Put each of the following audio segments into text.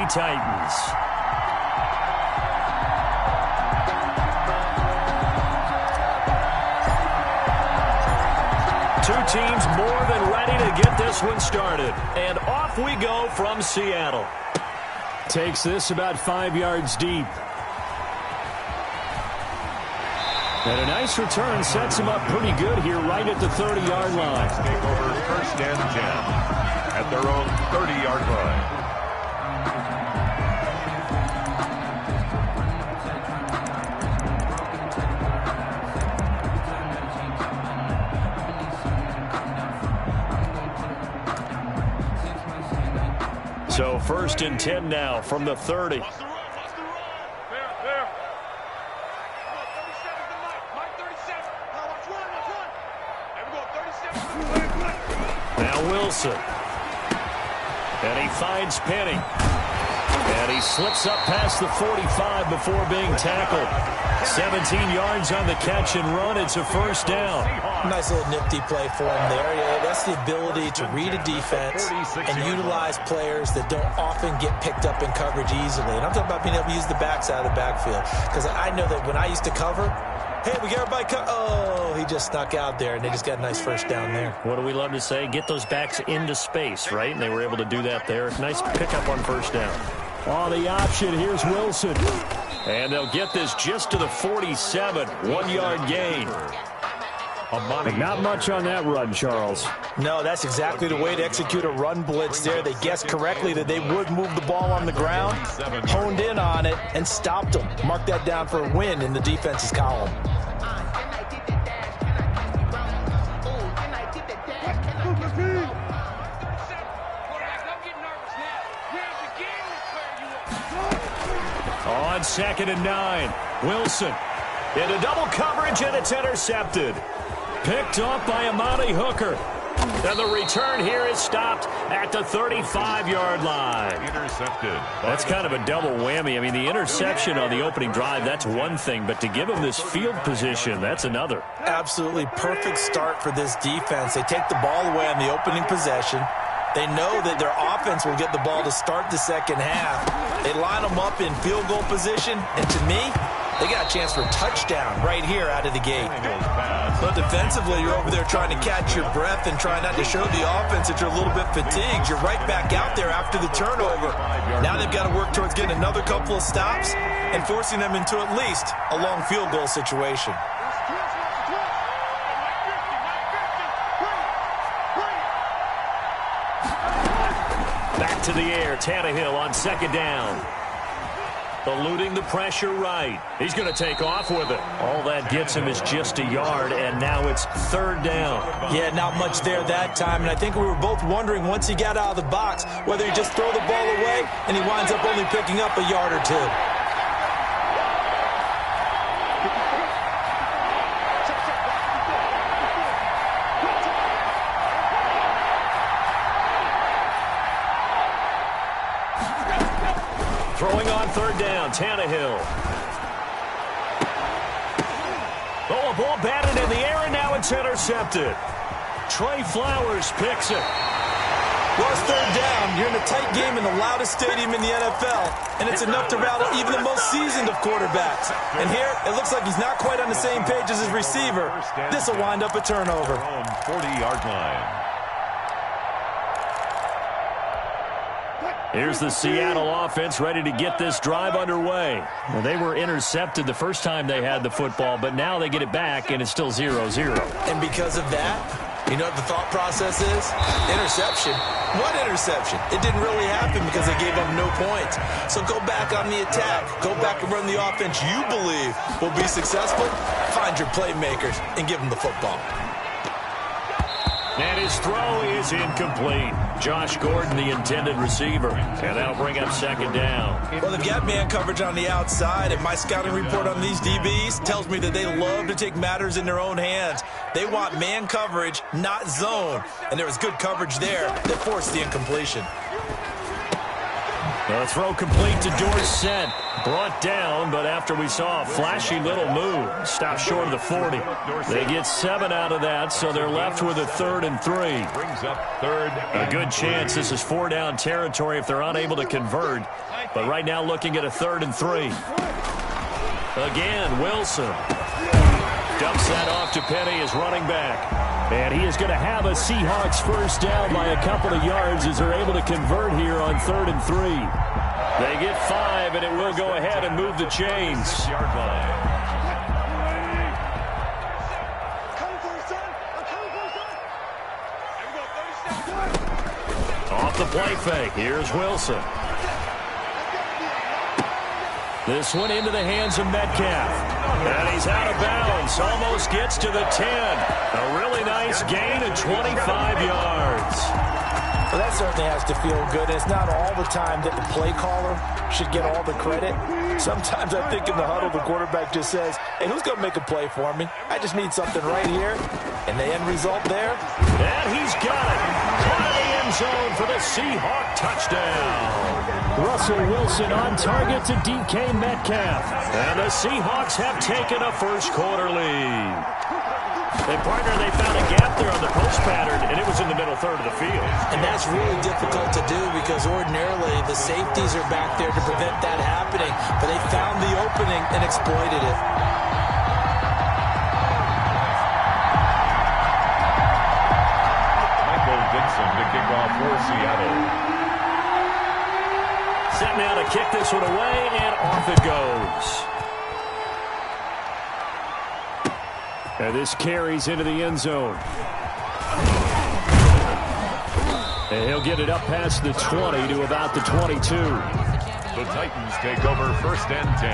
Tennessee Titans. Two teams more than ready to get this one started. And off we go from Seattle. Takes this about 5 yards deep. And a nice return sets him up pretty good here right at the 30-yard line. Take over 1st and 10 at their own 30-yard line. So 1st and 10 now from the 30. Wilson. And he finds Penny. And he slips up past the 45 before being tackled. 17 yards on the catch and run. It's a 1st down. Nice little nifty play for him there. Yeah, that's the ability to read a defense and utilize players that don't often get picked up in coverage easily. And I'm talking about being able to use the backs out of the backfield. Because I know that when I used to cover, hey, we got everybody oh, he just snuck out there, and they just got a nice 1st down there. What do we love to say? Get those backs into space, right? And they were able to do that there. Nice pickup on 1st down. On the option, here's Wilson. And they'll get this just to the 47. 1-yard gain. But not much on that run, Charles. No, that's exactly the way to execute a run blitz there. They guessed correctly that they would move the ball on the ground, honed in on it, and stopped them. Mark that down for a win in the defense's column. On 2nd and 9, Wilson into double coverage, and it's intercepted. Picked off by Amani Hooker. And the return here is stopped at the 35-yard line. Intercepted. That's kind of a double whammy. I mean, the interception on the opening drive, that's one thing. But to give him this field position, that's another. Absolutely perfect start for this defense. They take the ball away on the opening possession. They know that their offense will get the ball to start the second half. They line them up in field goal position. And to me, they got a chance for a touchdown right here out of the gate. But defensively, you're over there trying to catch your breath and try not to show the offense that you're a little bit fatigued. You're right back out there after the turnover. Now they've got to work towards getting another couple of stops and forcing them into at least a long field goal situation. Back to the air, Tannehill on 2nd down. Eluding the pressure right. He's going to take off with it. All that gets him is just a yard, and now it's 3rd down. Yeah, not much there that time, and I think we were both wondering once he got out of the box whether he just throw the ball away and he winds up only picking up a yard or two. Throwing on 3rd down, Tannehill. Oh, a ball batted in the air, and now it's intercepted. Trey Flowers picks it. Well, it's 3rd down. You're in a tight game in the loudest stadium in the NFL, and it's enough to rattle even the most seasoned of quarterbacks. And here, it looks like he's not quite on the same page as his receiver. This will wind up a turnover. 40-yard line. Here's the Seattle offense ready to get this drive underway. Well, they were intercepted the first time they had the football, but now they get it back, and it's still 0-0. And because of that, you know what the thought process is? Interception. What interception? It didn't really happen because they gave up no points. So go back on the attack. Go back and run the offense you believe will be successful. Find your playmakers and give them the football. And his throw is incomplete. Josh Gordon, the intended receiver. And that'll bring up 2nd down. Well, they've got man coverage on the outside, and my scouting report on these DBs tells me that they love to take matters in their own hands. They want man coverage, not zone. And there was good coverage there that forced the incompletion. The throw complete to Dorsett. Brought down, but after we saw a flashy little move, stopped short of the 40. They get 7 out of that, so they're left with a 3rd and 3. Brings up 3rd. A good chance this is 4-down territory if they're unable to convert. but right now looking at a 3rd and 3. Again, Wilson dumps that off to Penny as running back. And he is going to have a Seahawks first down by a couple of yards as they're able to convert here on 3rd and 3. They get 5, and it will go ahead and move the chains. Off the play fake, here's Wilson. This one into the hands of Metcalf. And he's out of bounds. Almost gets to the 10. A really nice gain of 25 yards. Well, that certainly has to feel good. It's not all the time that the play caller should get all the credit. Sometimes I think in the huddle, the quarterback just says, hey, who's going to make a play for me? I just need something right here. And the end result there. And he's got it. Out of the end zone for the Seahawk touchdown. Russell Wilson on target to DK Metcalf. And the Seahawks have taken a first quarter lead. And, partner, they found a gap there on the post pattern, and it was in the middle third of the field. And that's really difficult to do because ordinarily the safeties are back there to prevent that happening. But they found the opening and exploited it. To kick off for Seattle. Set now to kick this one away, and off it goes. And this carries into the end zone. And he'll get it up past the 20 to about the 22. The Titans take over 1st and 10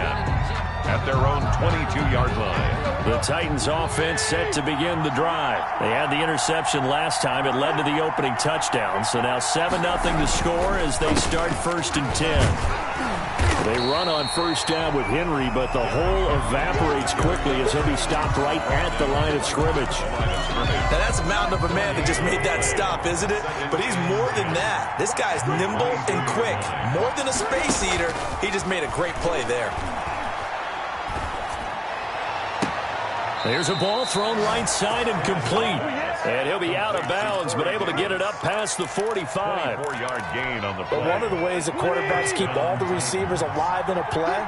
at their own 22-yard line. The Titans offense set to begin the drive. They had the interception last time. It led to the opening touchdown. So now 7-0 to score as they start 1st and 10. They run on first down with Henry, but the hole evaporates quickly as he'll be stopped right at the line of scrimmage. Now that's a mountain of a man that just made that stop, isn't it? But he's more than that. This guy's nimble and quick. More than a space eater, he just made a great play there. There's a ball thrown right side and complete. And he'll be out of bounds, but able to get it up past the 45. 4-yard gain on the play. But one of the ways that quarterbacks keep all the receivers alive in a play,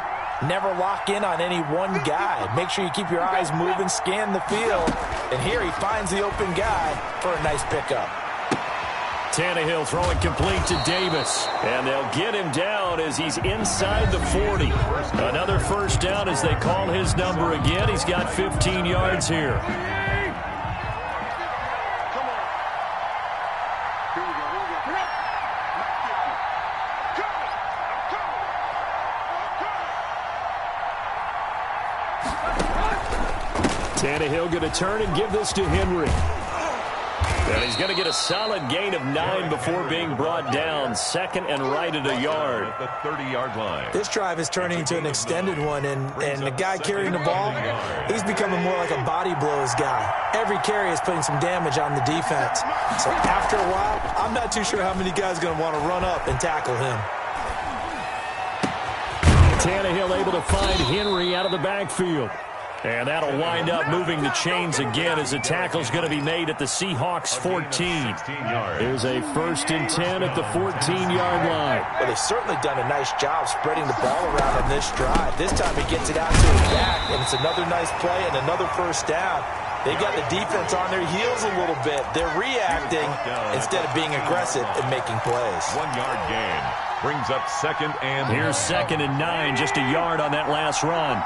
never lock in on any one guy. Make sure you keep your eyes moving, scan the field. And here he finds the open guy for a nice pickup. Tannehill throwing complete to Davis. And they'll get him down as he's inside the 40. Another first down as they call his number again. He's got 15 yards here. Tannehill going to turn and give this to Henry. And he's going to get a solid gain of 9 before being brought down. 2nd and right at a yard. At the 30-yard line. This drive is turning into an extended one, and the guy carrying the ball, he's becoming more like a body blows guy. Every carry is putting some damage on the defense. So after a while, I'm not too sure how many guys are going to want to run up and tackle him. Tannehill able to find Henry out of the backfield. And that'll wind up moving the chains again as the tackle's going to be made at the Seahawks 14. Here's a 1st and 10 at the 14-yard line. Well, they've certainly done a nice job spreading the ball around on this drive. This time he gets it out to his back, and it's another nice play and another first down. They've got the defense on their heels a little bit. They're reacting instead of being aggressive and making plays. 1-yard gain brings up 2nd and 9. Here's 2nd and 9, just a yard on that last run.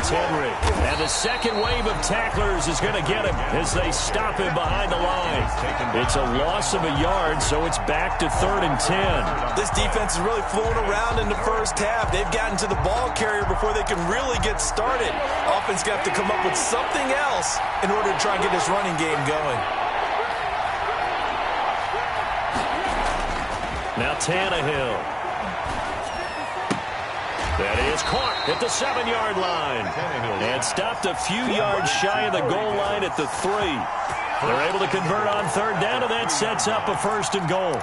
It's Henry. And the second wave of tacklers is going to get him as they stop him behind the line. It's a loss of a yard, so it's back to 3rd and 10. This defense is really flown around in the first half. They've gotten to the ball carrier before they can really get started. Offense got to come up with something else in order to try and get this running game going. Now Tannehill. That is caught at the 7-yard line. And stopped a few yards shy of the goal line at the 3. They're able to convert on 3rd down, and that sets up a 1st and goal.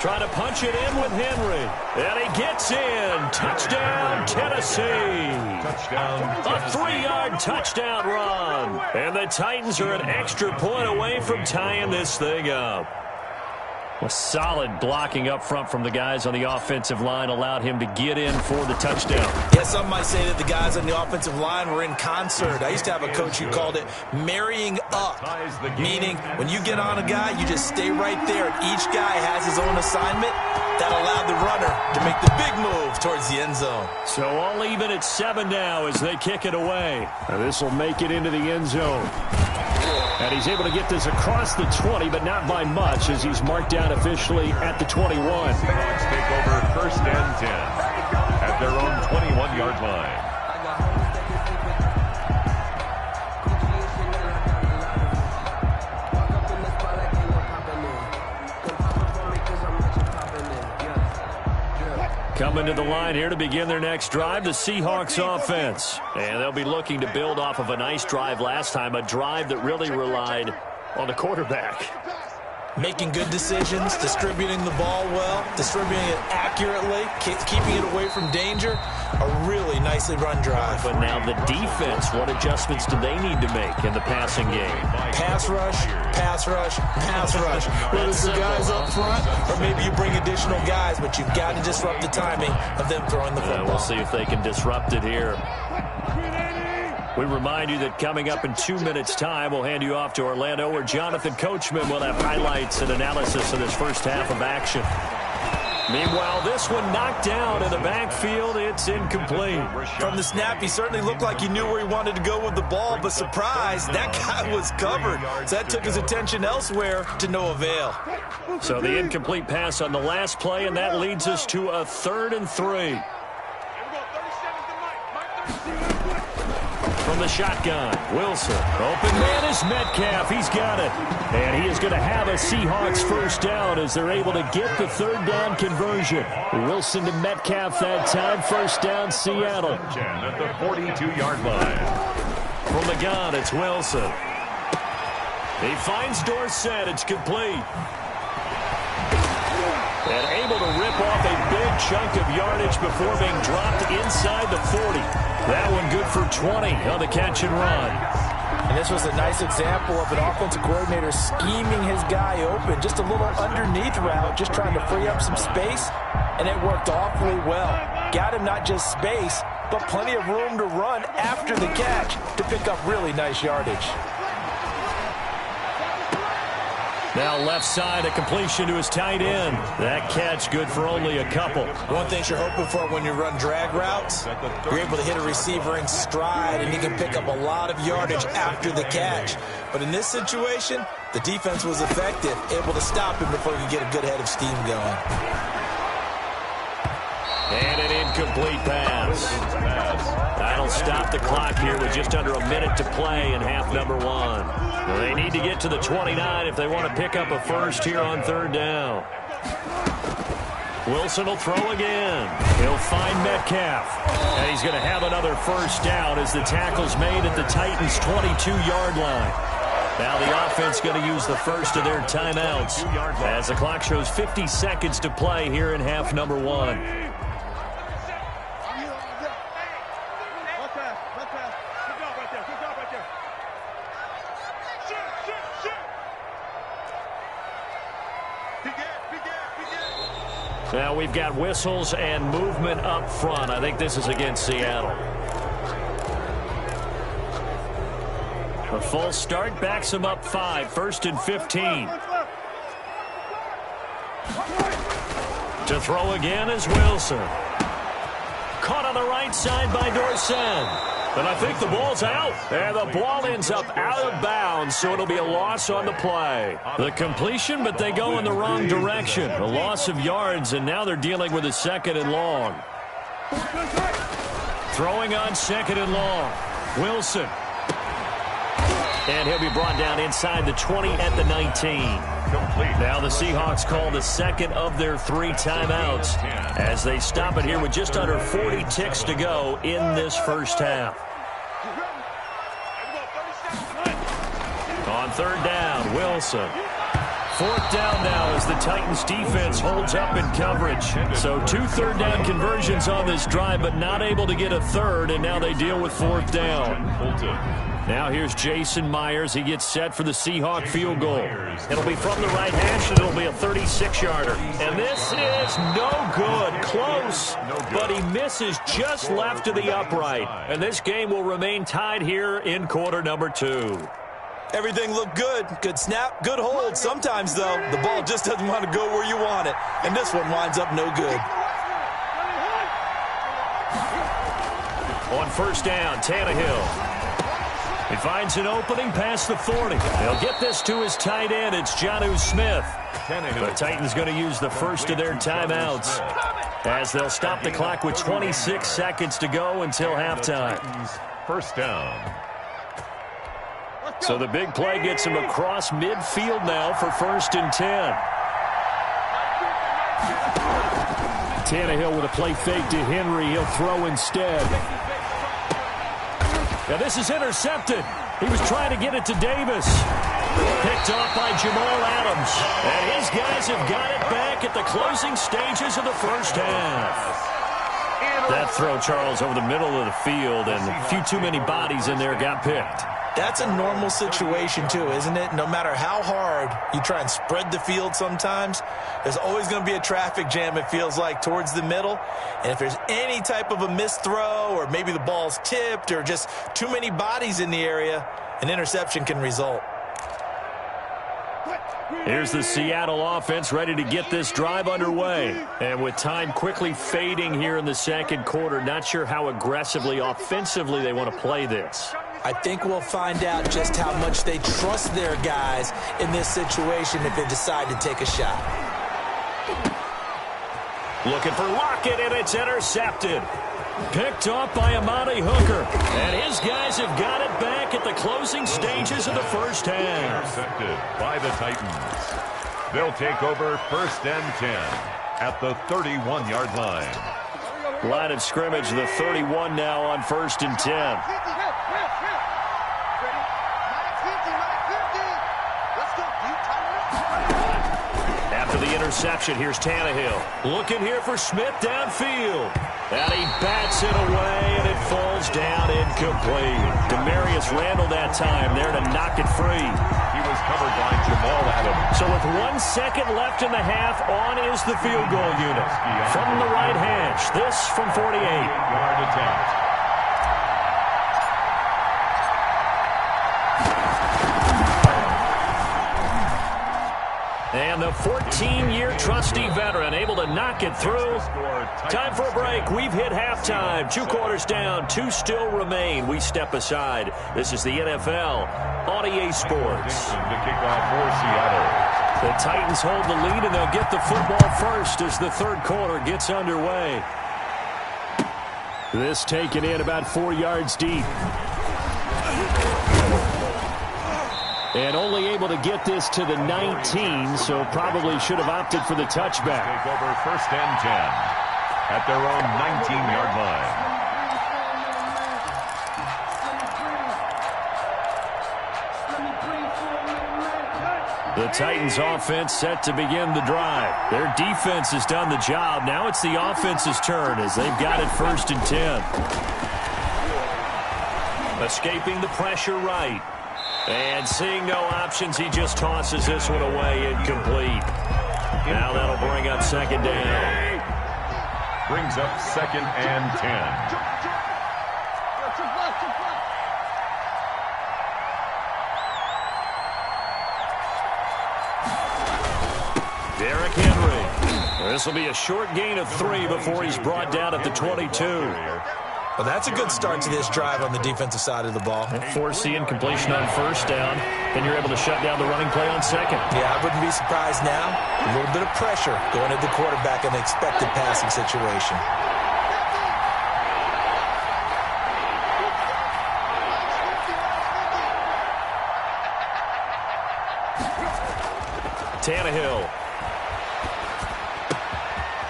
Trying to punch it in with Henry. And he gets in. Touchdown, Tennessee. A 3-yard touchdown run. And the Titans are an extra point away from tying this thing up. A solid blocking up front from the guys on the offensive line allowed him to get in for the touchdown. Yeah, some might say that the guys on the offensive line were in concert. I used to have a coach who called it marrying up, meaning when you get on a guy, you just stay right there. Each guy has his own assignment. That allowed the runner to make the big move towards the end zone. So all even at 7 now as they kick it away. This will make it into the end zone. And he's able to get this across the 20, but not by much as he's marked down officially at the 21. Seahawks take over first and 10 at their own 21-yard line. Coming to the line here to begin their next drive, the Seahawks offense. And they'll be looking to build off of a nice drive last time, a drive that really relied on the quarterback. Making good decisions, distributing the ball well, distributing it accurately, keeping it away from danger. A really nicely run drive. But now the defense, what adjustments do they need to make in the passing game? Pass rush, pass rush, pass rush. Whether it's the guys up front or maybe you bring additional guys, but you've got to disrupt the timing of them throwing the football. We'll see if they can disrupt it here. We remind you that coming up in 2 minutes' time, we'll hand you off to Orlando, where Jonathan Coachman will have highlights and analysis of this first half of action. Meanwhile, this one knocked down in the backfield. It's incomplete. From the snap, he certainly looked like he knew where he wanted to go with the ball, but surprise, that guy was covered. So that took his attention elsewhere to no avail. So the incomplete pass on the last play, and that leads us to a 3rd and 3. From the shotgun, Wilson. Open man is Metcalf. He's got it. And he is going to have a Seahawks first down as they're able to get the 3rd down conversion. Wilson to Metcalf that time. First down, Seattle. At the 42-yard line. From the gun, it's Wilson. He finds Dorsett. It's complete. And able to rip off a big chunk of yardage before being dropped inside the 40. That one good for 20 on the catch and run. And this was a nice example of an offensive coordinator scheming his guy open. Just a little underneath route, just trying to free up some space, and it worked awfully well. Got him not just space, but plenty of room to run after the catch to pick up really nice yardage. Now left side, a completion to his tight end. That catch good for only a couple. One thing you're hoping for when you run drag routes, you're able to hit a receiver in stride, and you can pick up a lot of yardage after the catch. But in this situation, the defense was effective, able to stop him before he could get a good head of steam going. And an incomplete pass. That'll stop the clock here with just under a minute to play in half number 1. Well, they need to get to the 29 if they want to pick up a first here on 3rd down. Wilson will throw again. He'll find Metcalf. And he's going to have another first down as the tackle's made at the Titans' 22-yard line. Now the offense going to use the first of their timeouts as the clock shows 50 seconds to play here in half number 1. Now we've got whistles and movement up front. I think this is against Seattle. A full start backs him up 5. 1st and 15. To throw again is Wilson. Caught on the right side by Dorsett. And I think the ball's out. And the ball ends up out of bounds, so it'll be a loss on the play. The completion, but they go in the wrong direction. A loss of yards, and now they're dealing with a 2nd and long. Throwing on 2nd and long. Wilson. And he'll be brought down inside the 20 at the 19. Now the Seahawks call the 2nd of their 3 timeouts as they stop it here with just under 40 ticks to go in this first half. On 3rd down, Wilson. Fourth down now as the Titans defense holds up in coverage. So 2 third-down conversions on this drive, but not able to get a third, and now they deal with fourth down. Now here's Jason Myers. He gets set for the Seahawk field goal. It'll be from the right hash, and it'll be a 36-yarder. And this is no good. Close, but he misses just left of the upright. And this game will remain tied here in quarter number 2. Everything looked good. Good snap, good hold. Sometimes, though, the ball just doesn't want to go where you want it. And this one winds up no good. On first down, Tannehill. He finds an opening past the 40. They'll get this to his tight end. It's Jonnu Smith. The Titans going to use the first of their timeouts as they'll stop the clock with 26 seconds to go until halftime. First down. So the big play gets him across midfield now for 1st and 10. Tannehill with a play fake to Henry. He'll throw instead. Now this is intercepted. He was trying to get it to Davis. Picked off by Jamal Adams. And his guys have got it back at the closing stages of the first half. That throw, Charles, over the middle of the field, and a few too many bodies in there got picked. That's a normal situation, too, isn't it? No matter how hard you try and spread the field sometimes, there's always going to be a traffic jam, it feels like, towards the middle. And if there's any type of a missed throw or maybe the ball's tipped or just too many bodies in the area, an interception can result. Here's the Seattle offense ready to get this drive underway. And with time quickly fading here in the second quarter, not sure how aggressively, offensively they want to play this. I think we'll find out just how much they trust their guys in this situation if they decide to take a shot. Looking for Lockett, and it's intercepted. Picked off by Amani Hooker. And his guys have got it back at the closing stages of the first half. Intercepted by the Titans. They'll take over 1st and 10 at the 31-yard line. Line of scrimmage, the 31 now on 1st and 10. The interception. Here's Tannehill. Looking here for Smith downfield. And he bats it away, and it falls down incomplete. Demarius Randall that time there to knock it free. He was covered by Jamal Adams. So with 1 second left in the half, on is the field goal unit. From the right hash, this from 48. 8-yard attempt. And the 14-year trusty veteran able to knock it through. Time for a break. We've hit halftime. 2 quarters down. 2 still remain. We step aside. This is the NFL on EA Sports. The kickoff for Seattle. The Titans hold the lead, and they'll get the football first as the third quarter gets underway. This taken in about 4 yards deep. And only able to get this to the 19, so probably should have opted for the touchback. Take over 1st and 10 at their own 19-yard line. The Titans offense set to begin the drive. Their defense has done the job. Now it's the offense's turn as they've got it 1st and 10. Escaping the pressure right. And seeing no options, he just tosses this one away incomplete. Now that'll bring up 2nd down. Brings up 2nd and 10. Derrick Henry. This will be a short gain of 3 before he's brought down at the 22. Well, that's a good start to this drive on the defensive side of the ball. Force the incompletion on 1st down, and you're able to shut down the running play on 2nd. Yeah, I wouldn't be surprised now. A little bit of pressure going at the quarterback in the expected passing situation. Tannehill.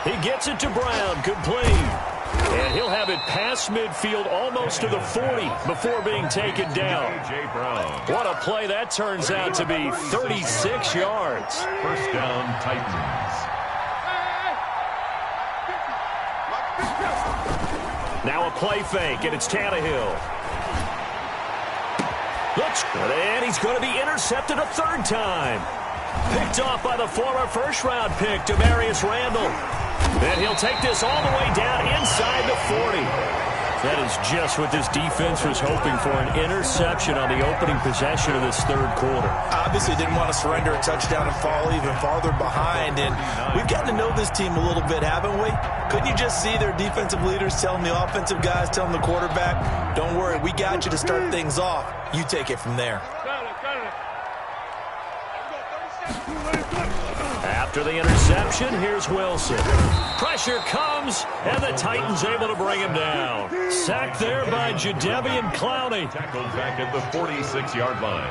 He gets it to Brown, complete. And he'll have it past midfield almost to the 40 before being taken down. What a play that turns out to be, 36 yards. First down, Titans. Now a play fake, and it's Tannehill. Looks good, and he's going to be intercepted a third time. Picked off by the former first-round pick, Demarius Randall. And he'll take this all the way down inside the 40. That is just what this defense was hoping for, an interception on the opening possession of this third quarter. Obviously didn't want to surrender a touchdown and fall even farther behind. And we've gotten to know this team a little bit, haven't we? Couldn't you just see their defensive leaders telling the offensive guys, telling the quarterback, don't worry, we got you to start things off. You take it from there. After the interception, here's Wilson. Pressure comes, and the Titans able to bring him down. Sacked there by Jadeveon Clowney. Tackled back at the 46-yard line.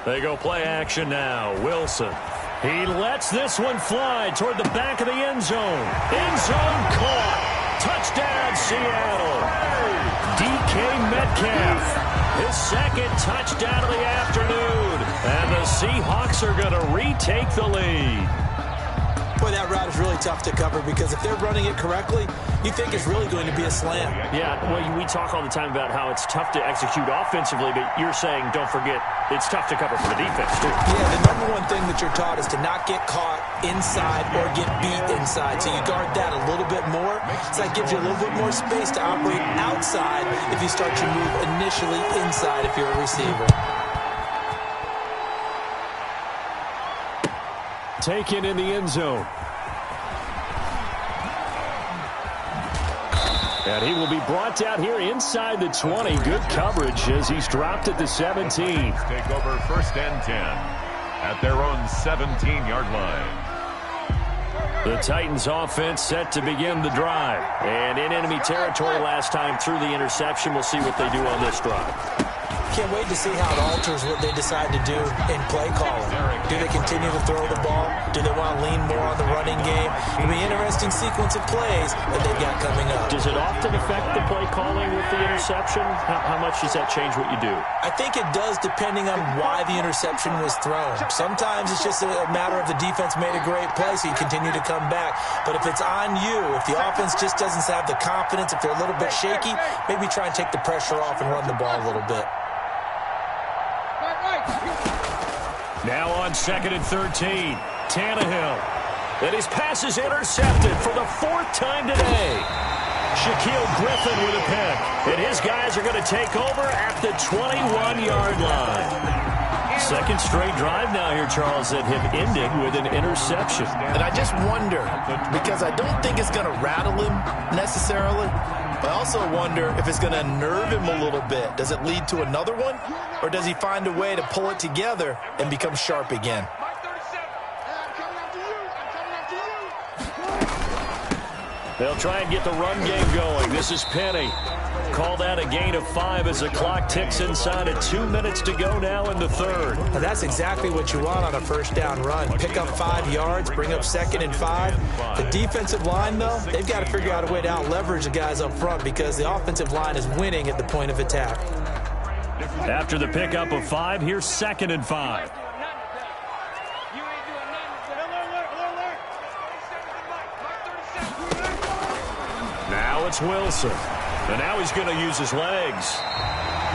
They go play action now. Wilson. He lets this one fly toward the back of the end zone. End zone caught. Touchdown, Seattle. DK Metcalf. His second touchdown of the afternoon. And the Seahawks are going to retake the lead. Boy, that route is really tough to cover because if they're running it correctly, you think it's really going to be a slam. Yeah, well, we talk all the time about how it's tough to execute offensively, but you're saying, don't forget, it's tough to cover for the defense, too. Yeah, the number one thing that you're taught is to not get caught inside or get beat inside. So you guard that a little bit more. So that gives you a little bit more space to operate outside if you start your move initially inside if you're a receiver. Taken in the end zone. And he will be brought down here inside the 20. Good coverage as he's dropped at the 17. Take over first and 10 at their own 17-yard line. The Titans offense set to begin the drive. And in enemy territory last time through the interception. We'll see what they do on this drive. Can't wait to see how it alters what they decide to do in play calling. Do they continue to throw the ball? Do they want to lean more on the running game? It'll be an interesting sequence of plays that they've got coming up. Does it often affect the play calling with the interception? How much does that change what you do? I think it does depending on why the interception was thrown. Sometimes it's just a matter of the defense made a great play, so you continue to come back. But if it's on you, if the offense just doesn't have the confidence, if they're a little bit shaky, maybe try and take the pressure off and run the ball a little bit. Now on 2nd and 13, Tannehill. And his pass is intercepted for the 4th time today. Shaquille Griffin with a pick. And his guys are going to take over at the 21-yard line. Second straight drive now here, Charles, that have ended with an interception. And I just wonder, because I don't think it's going to rattle him necessarily, but I also wonder if it's going to nerve him a little bit. Does it lead to another one? Or does he find a way to pull it together and become sharp again? They'll try and get the run game going. This is Penny. Called out a gain of 5 as the clock ticks inside at 2 minutes to go now in the third. Well, that's exactly what you want on a first down run. Pick up 5 yards, bring up 2nd and 5. The defensive line, though, they've got to figure out a way to out-leverage the guys up front because the offensive line is winning at the point of attack. After the pickup of 5, here's 2nd and 5. Now it's Wilson. And now he's going to use his legs.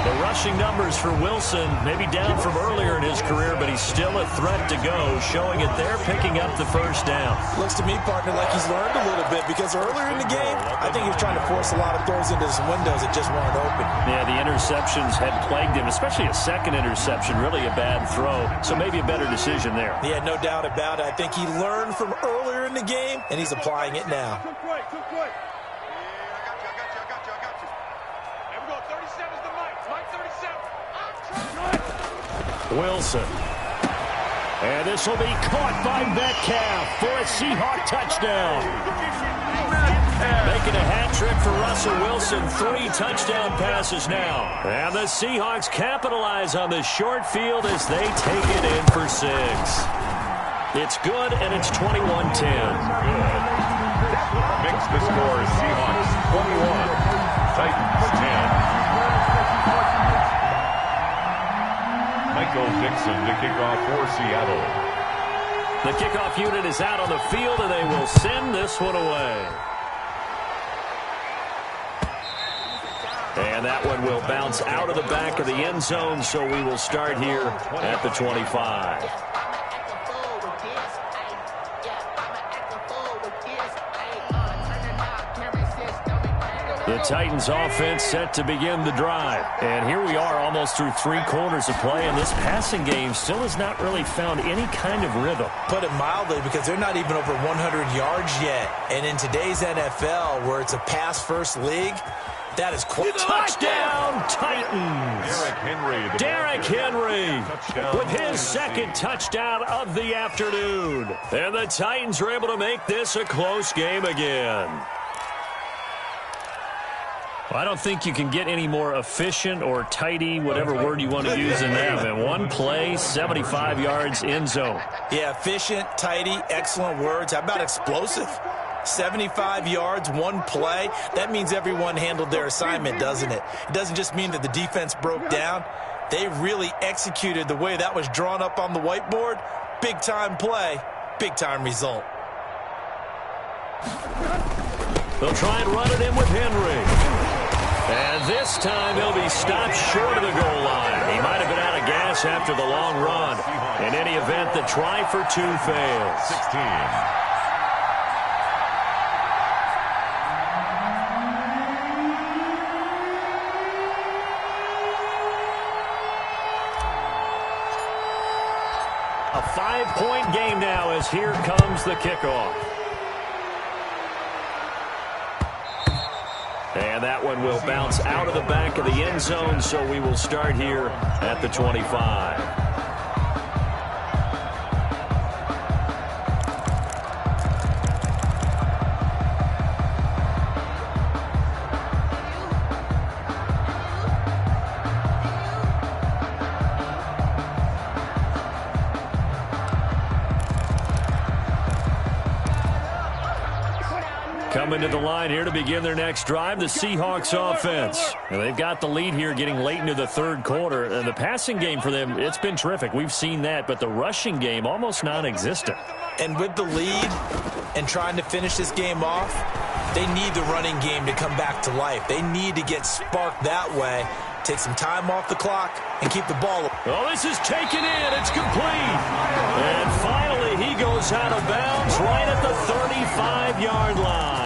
The rushing numbers for Wilson maybe down from earlier in his career, but he's still a threat to go, showing it there, picking up the first down. Looks to me, partner, like he's learned a little bit because earlier in the game, I think he was trying to force a lot of throws into some windows that just weren't open. Yeah, the interceptions had plagued him, especially a second interception, really a bad throw. So maybe a better decision there. Yeah, no doubt about it. I think he learned from earlier in the game, and he's applying it now. Wilson. And this will be caught by Metcalf for a Seahawk touchdown. Making a hat trick for Russell Wilson. 3 touchdown passes now. And the Seahawks capitalize on the short field as they take it in for 6. It's good, and it's 21-10. Makes the score Seahawks 21, Titans 10. Michael Dixon to kick off for Seattle. The kickoff unit is out on the field, and they will send this one away. And that one will bounce out of the back of the end zone, so we will start here at the 25. The Titans offense set to begin the drive. And here we are almost through 3 quarters of play, and this passing game still has not really found any kind of rhythm. Put it mildly, because they're not even over 100 yards yet. And in today's NFL, where it's a pass-first league, that is quite touchdown, Titans. Derrick Henry with his second touchdown of the afternoon. And the Titans are able to make this a close game again. I don't think you can get any more efficient or tidy, whatever word you want to use in that. In one play, 75 yards end zone. Yeah, efficient, tidy, excellent words. How about explosive? 75 yards, one play. That means everyone handled their assignment, doesn't it? It doesn't just mean that the defense broke down. They really executed the way that was drawn up on the whiteboard. Big-time play, big-time result. They'll try and run it in with Henry. And this time he'll be stopped short of the goal line. He might have been out of gas after the long run. In any event, the try for 2 fails. 16. A 5-point game now as here comes the kickoff. And that one will bounce out of the back of the end zone, so we will start here at the 25. Coming to the line here to begin their next drive, the Seahawks offense. And they've got the lead here getting late into the third quarter. And the passing game for them, it's been terrific. We've seen that, but the rushing game almost non-existent. And with the lead and trying to finish this game off, they need the running game to come back to life. They need to get sparked that way, take some time off the clock, and keep the ball. Oh, this is taken in. It's complete. And finally, he goes out of bounds right at the 35-yard line.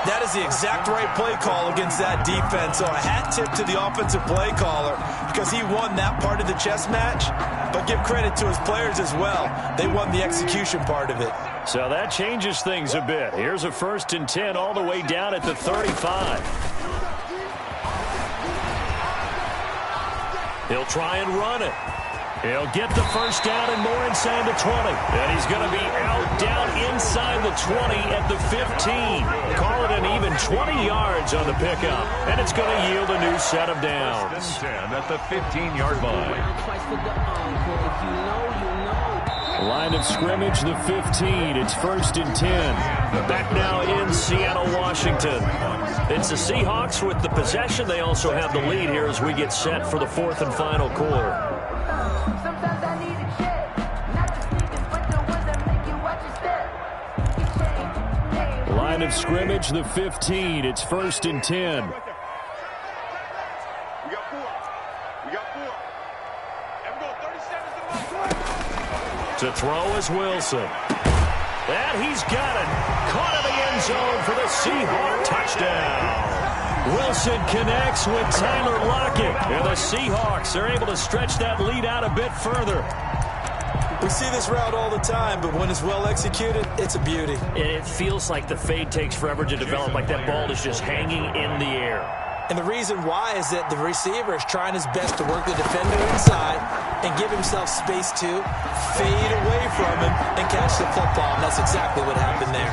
That is the exact right play call against that defense. So a hat tip to the offensive play caller because he won that part of the chess match. But give credit to his players as well. They won the execution part of it. So that changes things a bit. Here's a 1st and 10 all the way down at the 35. He'll try and run it. He'll get the first down and more inside the 20. And he's going to be out down inside the 20 at the 15. Call it an even 20 yards on the pickup. And it's going to yield a new set of downs. 10 at the 15-yard line. Line of scrimmage, the 15. It's 1st and 10. Back now in Seattle, Washington. It's the Seahawks with the possession. They also have the lead here as we get set for the 4th and final quarter. Line of scrimmage, the 15. It's 1st and 10. To throw is Wilson. And he's got it. Caught in the end zone for the Seahawks touchdown. Wilson connects with Tyler Lockett. And the Seahawks are able to stretch that lead out a bit further. We see this route all the time, but when it's well executed, it's a beauty. It feels like the fade takes forever to develop, like that ball is just hanging in the air. And the reason why is that the receiver is trying his best to work the defender inside and give himself space to fade away from him and catch the football. And that's exactly what happened there.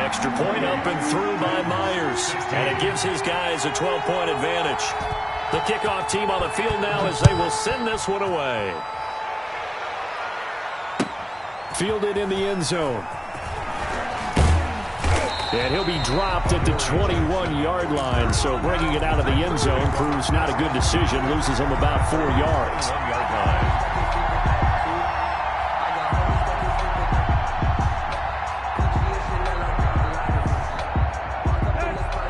Extra point up and through by Myers. And it gives his guys a 12-point advantage. The kickoff team on the field now as they will send this one away. Fielded in the end zone. And he'll be dropped at the 21-yard line. So bringing it out of the end zone proves not a good decision. Loses him about 4 yards.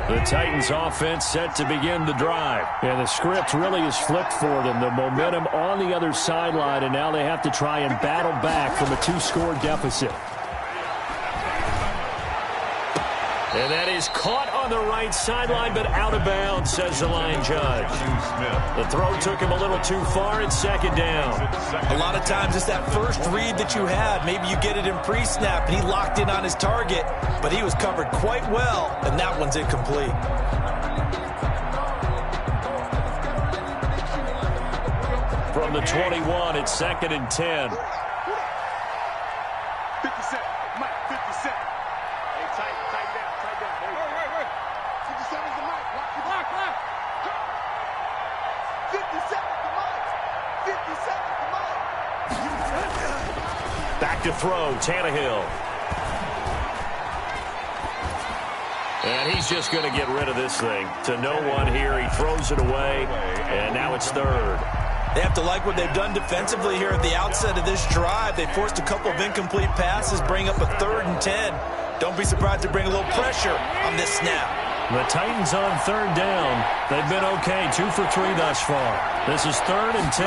The Titans offense set to begin the drive. And the script really is flipped for them. The momentum on the other sideline, and now they have to try and battle back from a 2-score deficit. And that is caught on the right sideline, but out of bounds, says the line judge. The throw took him a little too far. It's second down. A lot of times it's that first read that you had. Maybe you get it in pre-snap, and he locked in on his target, but he was covered quite well, and that one's incomplete. From the 21, it's second and 10. 50 Cent, Mike, 50 Cent. Hey, tight down. Wait. 50 Cent is the mic. Lock. 50 Cent is the mic. 50 Cent is the mic. Back to throw, Tannehill. And he's just going to get rid of this thing. To no one here, he throws it away, and now it's third. They have to like what they've done defensively here at the outset of this drive. They forced a couple of incomplete passes, bring up a 3rd and 10. Don't be surprised to bring a little pressure on this snap. The Titans on third down. They've been okay, 2 for 3 thus far. This is 3rd and 10.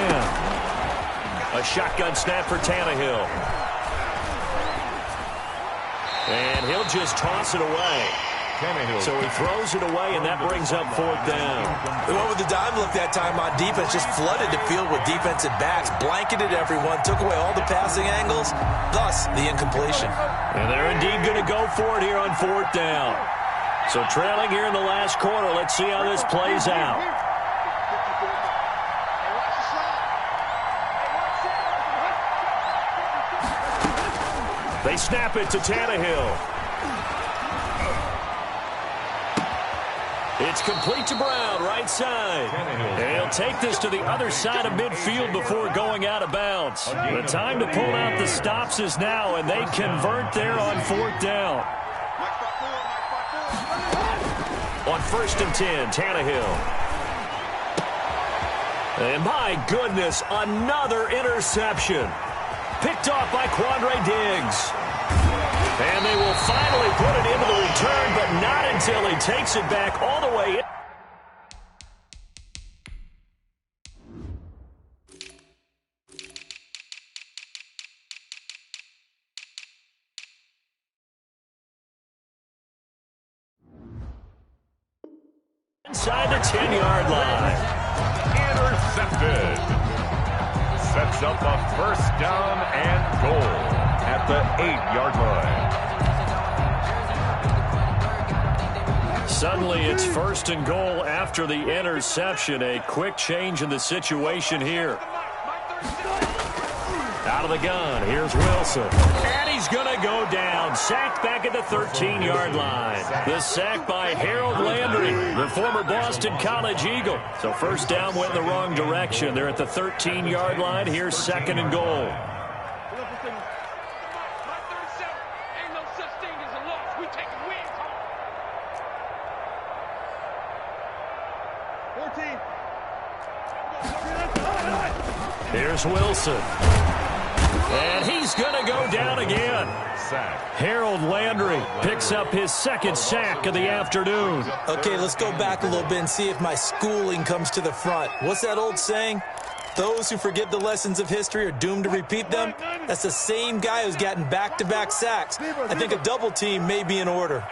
A shotgun snap for Tannehill. And he'll just toss it away. So he throws it away, and that brings up 4th down. They went with the dime look that time on defense, just flooded the field with defensive backs, blanketed everyone, took away all the passing angles, thus the incompletion. And they're indeed going to go for it here on 4th down. So trailing here in the last quarter, let's see how this plays out. They snap it to Tannehill. It's complete to Brown, right side. And he'll take this to the other side of midfield before going out of bounds. The time to pull out the stops is now, and they convert there on 4th down. On 1st and 10, Tannehill. And my goodness, another interception. Picked off by Quandre Diggs. And they will finally put it into the return, but not until he takes it back all the way in. Inside the 10-yard line. Intercepted. Sets up a 1st down and goal at the 8-yard line. Suddenly it's 1st and goal after the interception. A quick change in the situation here. Out of the gun, here's Wilson. And he's going to go down. Sacked back at the 13-yard line. The sack by Harold Landry, the former Boston College Eagle. So 1st down went in the wrong direction. They're at the 13-yard line. Here's 2nd and goal. Here's Wilson. And he's going to go down again. Harold Landry picks up his 2nd sack of the afternoon. Okay, let's go back a little bit and see if my schooling comes to the front. What's that old saying? Those who forget the lessons of history are doomed to repeat them. That's the same guy who's gotten back-to-back sacks. I think a double team may be in order.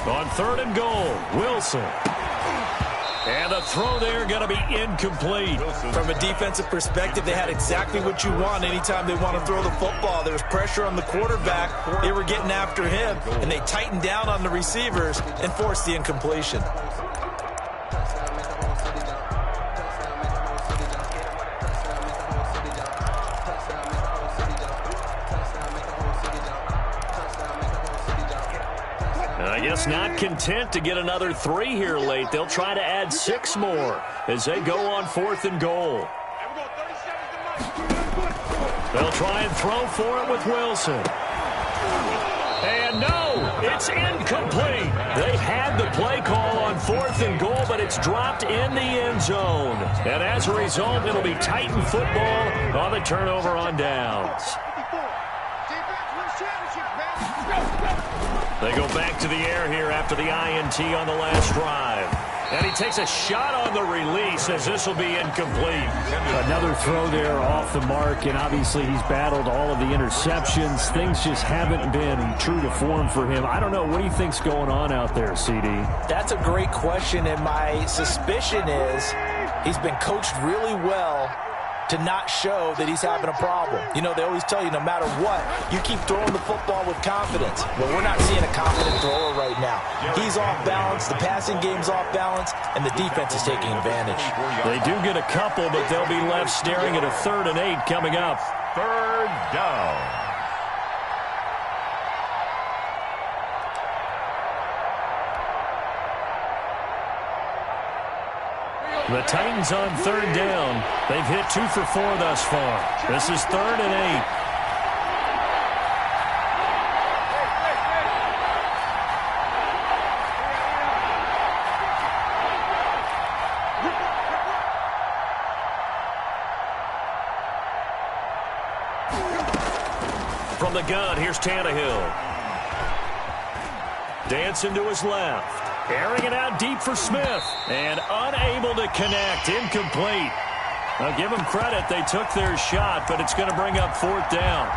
On 3rd and goal, Wilson. And the throw there going to be incomplete. From a defensive perspective, they had exactly what you want anytime they want to throw the football. There was pressure on the quarterback. They were getting after him, and they tightened down on the receivers and forced the incompletion. I guess not content to get another 3 here late. They'll try to add 6 more as they go on 4th and goal. They'll try and throw for it with Wilson. And no, it's incomplete. They had the play call on 4th and goal, but it's dropped in the end zone. And as a result, it'll be Titan football on the turnover on downs. They go back to the air here after the INT on the last drive. And he takes a shot on the release as this will be incomplete. Another throw there off the mark, and obviously he's battled all of the interceptions. Things just haven't been true to form for him. I don't know. What do you think's going on out there, CD? That's a great question, and my suspicion is he's been coached really well to not show that he's having a problem. You know, they always tell you no matter what, you keep throwing the football with confidence. Well, we're not seeing a confident thrower right now. He's off balance, the passing game's off balance, and the defense is taking advantage. They do get a couple, but they'll be left staring at a 3rd and 8 coming up. 3rd down. The Titans on 3rd down. They've hit 2 for 4 thus far. This is 3rd and 8. From the gun, here's Tannehill. Dancing to his left. Airing it out deep for Smith. And unable to connect. Incomplete. Now, give them credit. They took their shot, but it's going to bring up 4th down.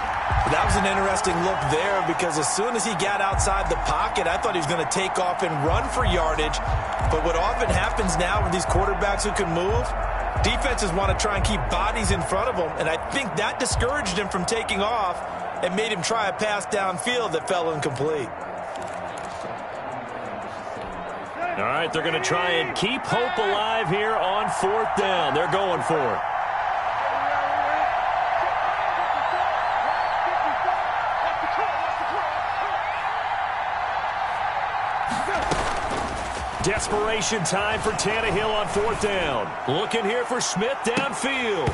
That was an interesting look there because as soon as he got outside the pocket, I thought he was going to take off and run for yardage. But what often happens now with these quarterbacks who can move, defenses want to try and keep bodies in front of them, and I think that discouraged him from taking off and made him try a pass downfield that fell incomplete. All right, they're going to try and keep hope alive here on 4th down. They're going for it. Desperation time for Tannehill on 4th down. Looking here for Smith downfield.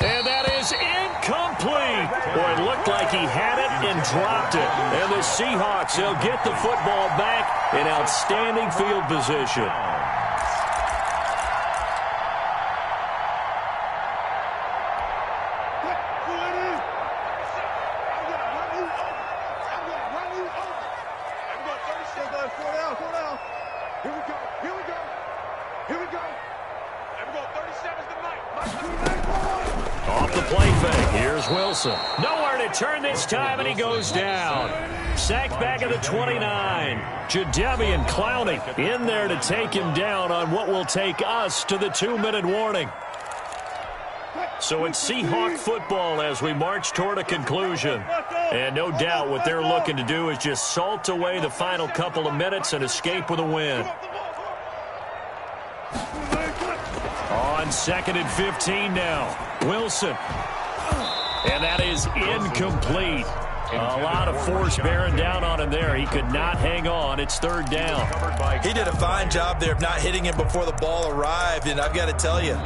And that is incomplete. Boy, it looked like he had it and dropped it. And the Seahawks, they'll get the football back in outstanding field position. Off the play fake. Here's Wilson. Nowhere to turn this time, and he goes down. Sacked back at the 29. Jadeveon Clowney in there to take him down on what will take us to the 2-minute warning. So it's Seahawk football as we march toward a conclusion. And no doubt what they're looking to do is just salt away the final couple of minutes and escape with a win. On 2nd and 15 now. Wilson. And that is incomplete. A lot of force bearing down on him there. He could not hang on. It's 3rd down. He did a fine job there of not hitting him before the ball arrived. And I've got to tell you,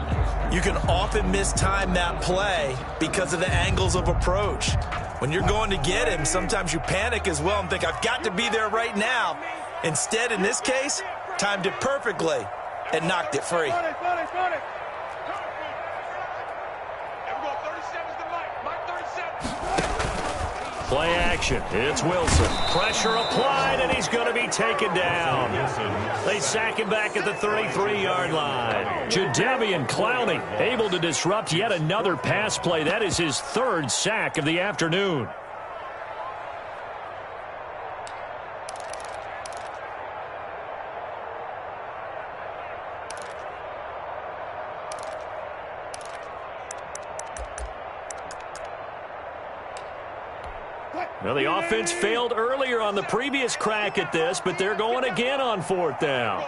you can often mistime that play because of the angles of approach. When you're going to get him, sometimes you panic as well and think, I've got to be there right now. Instead, in this case, timed it perfectly and knocked it free. Play action. It's Wilson. Pressure applied, and he's going to be taken down. They sack him back at the 33-yard line. Jadeveon Clowney able to disrupt yet another pass play. That is his 3rd sack of the afternoon. Well, the offense failed earlier on the previous crack at this, but they're going again on 4th down.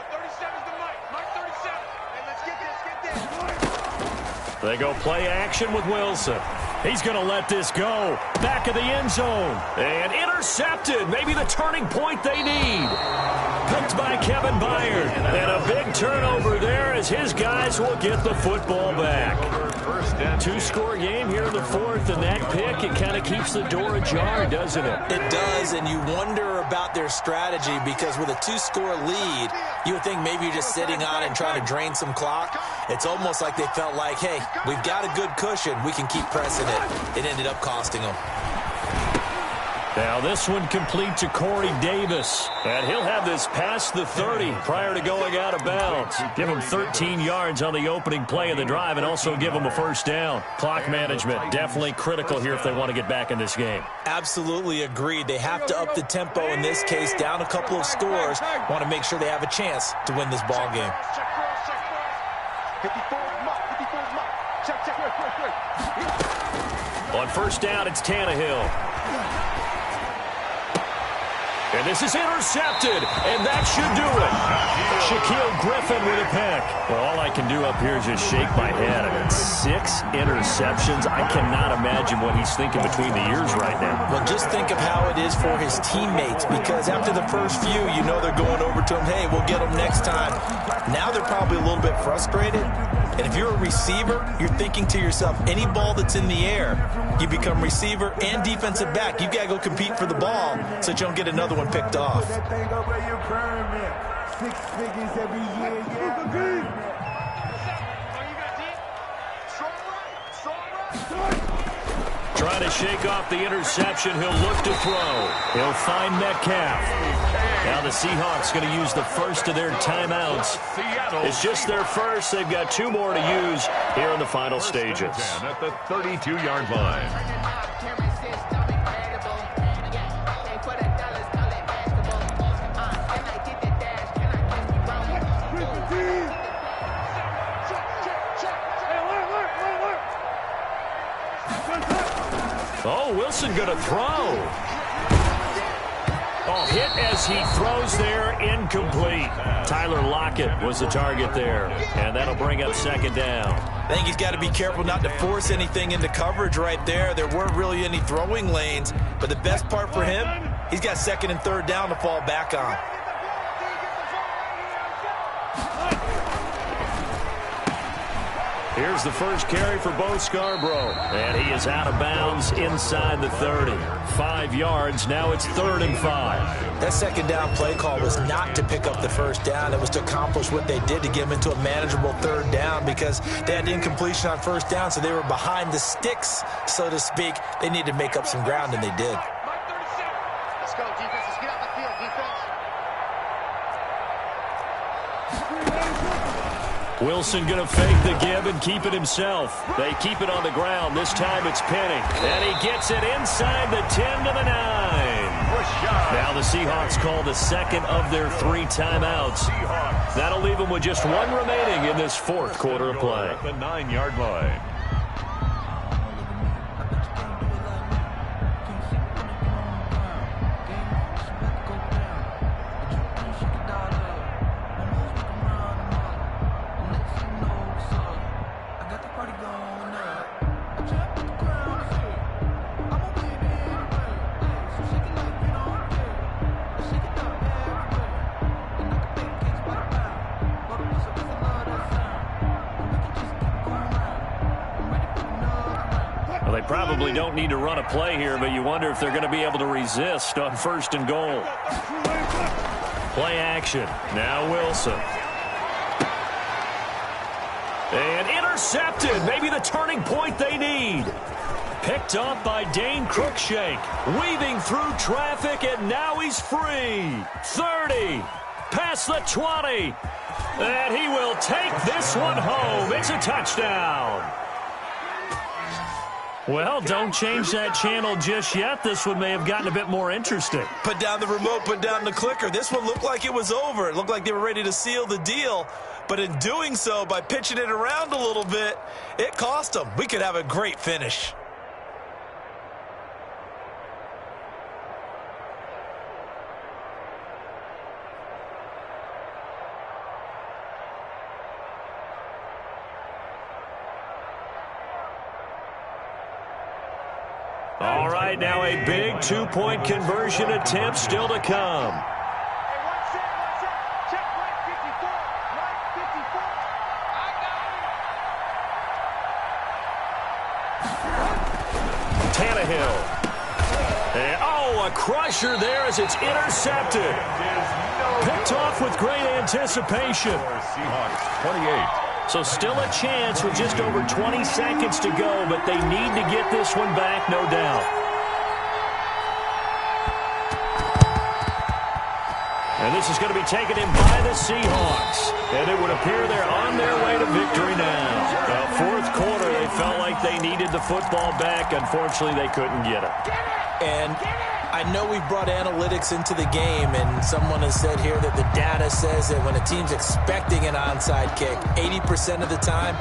They go play action with Wilson. He's going to let this go. Back of the end zone. And intercepted. Maybe the turning point they need. picked by Kevin Byard. And a big turnover there as his guys will get the football back. Two-score game here in the fourth, and that pick, it kind of keeps the door ajar, doesn't it? It does, and you wonder about their strategy because with a two-score lead, you would think maybe you're just sitting on it and trying to drain some clock. It's almost like they felt like, hey, we've got a good cushion. We can keep pressing it. It ended up costing them. Now this one complete to Corey Davis. And he'll have this past the 30 prior to going out of bounds. Give him 13 yards on the opening play of the drive and also give him a first down. Clock management definitely critical here if they want to get back in this game. Absolutely agreed. They have to up the tempo in this case, down a couple of scores. Want to make sure they have a chance to win this ball game. On first down, it's Tannehill. And this is intercepted, and that should do it. Shaquille Griffin with a pick. Well, all I can do up here is just shake my head. I mean, 6 interceptions. I cannot imagine what he's thinking between the ears right now. Well, just think of how it is for his teammates, because after the first few, you know they're going over to him, hey, we'll get them next time. Now they're probably a little bit frustrated. And if you're a receiver, you're thinking to yourself, any ball that's in the air, you become receiver and defensive back. You've got to go compete for the ball so that you don't get another one picked off. Trying to shake off the interception. He'll look to throw. He'll find Metcalf. Now the Seahawks going to use the first of their timeouts. It's just their first. They've got 2 more to use here in the final stages. At the 32-yard line. Oh, Wilson going to throw. Oh, hit as he throws there, incomplete. Tyler Lockett was the target there, and that'll bring up second down. I think he's got to be careful not to force anything into coverage right there. There weren't really any throwing lanes, but the best part for him, he's got second and third down to fall back on. Here's the first carry for Bo Scarborough, and he is out of bounds inside the 30. 5 yards, now it's 3rd and 5. That second down play call was not to pick up the first down. It was to accomplish what they did to get them into a manageable third down because they had incompletion on first down, so they were behind the sticks, so to speak. They needed to make up some ground, and they did. Let's go, defense. Let's get out the field, defense. Wilson going to fake the give and keep it himself. They keep it on the ground. This time it's Penny. And he gets it inside the 10 to the 9. Now the Seahawks call the second of their 3 timeouts. That'll leave them with just 1 remaining in this 4th quarter of play. At the 9-yard line. They probably don't need to run a play here, but you wonder if they're going to be able to resist on 1st and goal. Play action. Now Wilson. And intercepted. Maybe the turning point they need. Picked up by Dane Cruikshank. Weaving through traffic, and now he's free. 30. Past the 20. And he will take this one home. It's a touchdown. Well, don't change that channel just yet. This one may have gotten a bit more interesting. Put down the remote, put down the clicker. This one looked like it was over. It looked like they were ready to seal the deal. But in doing so, by pitching it around a little bit, it cost them. We could have a great finish. All right, now a big 2-point conversion attempt still to come. Tannehill. And, oh, a crusher there as it's intercepted. Picked off with great anticipation. Seahawks 28. So still a chance with just over 20 seconds to go, but they need to get this one back, no doubt. And this is going to be taken in by the Seahawks. And it would appear they're on their way to victory now. Well, fourth quarter, they felt like they needed the football back. Unfortunately, they couldn't get it. And I know we've brought analytics into the game, and someone has said here that the data says that when a team's expecting an onside kick, 80% of the time,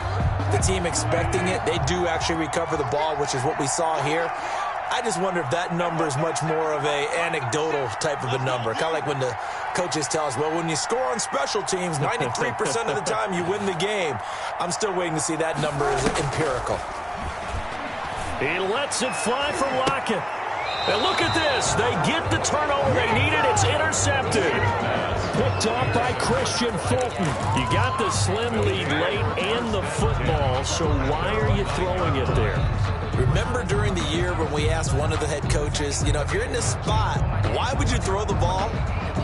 the team expecting it, they do actually recover the ball, which is what we saw here. I just wonder if that number is much more of a anecdotal type of a number. Kind of like when the coaches tell us, well, when you score on special teams, 93% of the time you win the game. I'm still waiting to see that number is empirical. He lets it fly for Lockett. And look at this. They get the turnover they needed. It's intercepted. Picked off by Christian Fulton. You got the slim lead late and the football, so why are you throwing it there? Remember during the year when we asked one of the head coaches, you know, if you're in this spot, why would you throw the ball?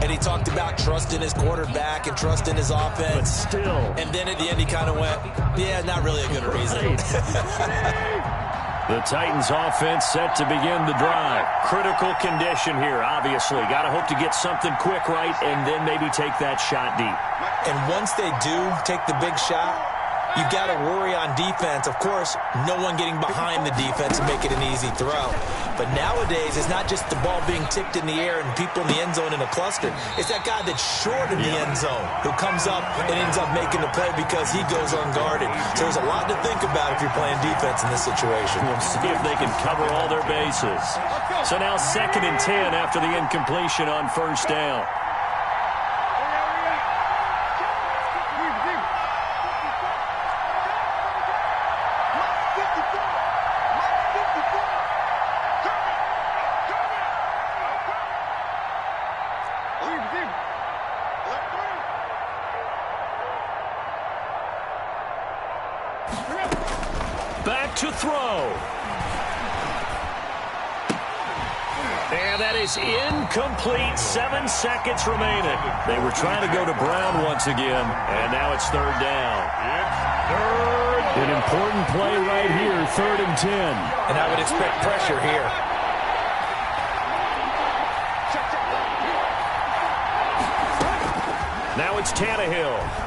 And he talked about trust in his quarterback and trust in his offense. But still. And then at the end he kind of went, yeah, not really a good reason. The Titans offense set to begin the drive. Critical condition here, obviously. Got to hope to get something quick right and then maybe take that shot deep. And once they do take the big shot, you got to worry on defense. Of course, no one getting behind the defense and make it an easy throw. But nowadays, it's not just the ball being tipped in the air and people in the end zone in a cluster. It's that guy that's short in the end zone who comes up and ends up making the play because he goes unguarded. So there's a lot to think about if you're playing defense in this situation. We'll see if they can cover all their bases. So now 2nd and 10 after the incompletion on first down. Back to throw. And that is incomplete. 7 seconds remaining. They were trying to go to Brown once again, and now it's 3rd down. An important play right here, 3rd and 10. And I would expect pressure here. Now it's Tannehill.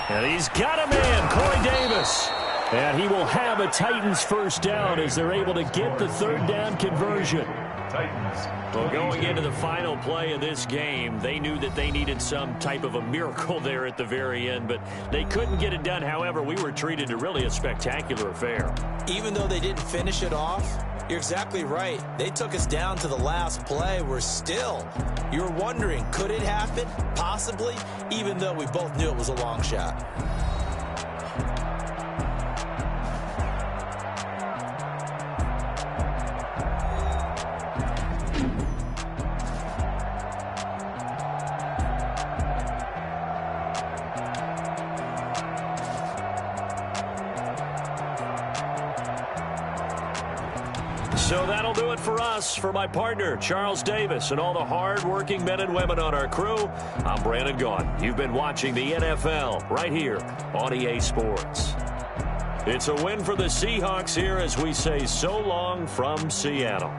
And he's got a man, Corey Davis. And he will have a Titans first down as they're able to get the 3rd down conversion. Titans. Well, going into the final play of this game, they knew that they needed some type of a miracle there at the very end, but they couldn't get it done. However, we were treated to really a spectacular affair. Even though they didn't finish it off, you're exactly right. They took us down to the last play. We're still, you were wondering, could it happen? Possibly, even though we both knew it was a long shot. So that'll do it for us. For my partner, Charles Davis, and all the hard-working men and women on our crew, I'm Brandon Gaughan. You've been watching the NFL right here on EA Sports. It's a win for the Seahawks here as we say so long from Seattle.